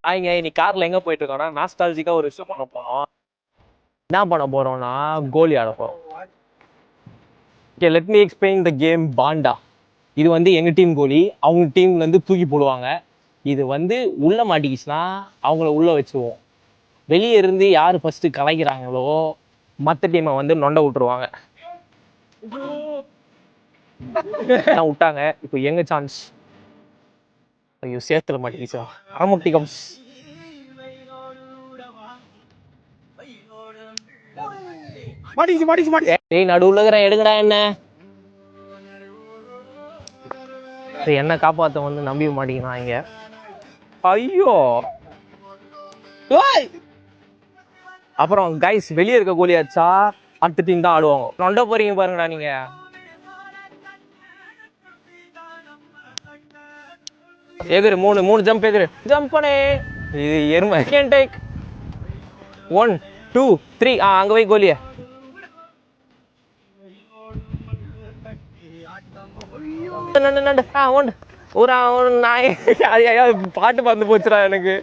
ஆயிங்க இன்னைக்கு கார்ல எங்க போயிட்டு இருக்கோம்னா நாஸ்டாலஜிக்கா ஒரு விஷயம் பண்ண போறோம். என்ன பண்ண போறோம்னா கோலி ஆட போறோம். Okay, let me explain the game Panda. இது வந்து எங்க டீம் கோலி, அவங்க டீம்ல இருந்து தூக்கி போடுவாங்க. இது வந்து உள்ள மாட்டிக்கிச்சுன்னா அவங்கள உள்ள வச்சுருவோம். வெளியே இருந்து யார் ஃபர்ஸ்ட் கலைக்கிறாங்களோ மற்ற டீமை வந்து நொண்ட விட்டுருவாங்க. விட்டாங்க. இப்போ எங்க சான்ஸ். ஐயோ சேத்துல மாட்டிக்கிச்சா. ஆரம்பட்டிகம்ஸ் நடுவுல எடுக்கடா என்ன காப்பாத்த வந்து நம்பி மாட்டேங்கிறான் இங்க. ஐயோ அப்புறம் கைஸ் வெளியே இருக்க கோலியாச்சா அடுத்த டீம் தான் ஆடுவாங்க. நொண்ட போறீங்க பாருங்கடா நீங்க. எகிரு மூணு ஜம்ப் எகிரு ஜம்ப் பண்ணே. இது எருமை. டேக் 1 2 3 அங்க போய் கோலிய ஒரு நாய் பாட்டு பறந்து போச்சுடா எனக்கு.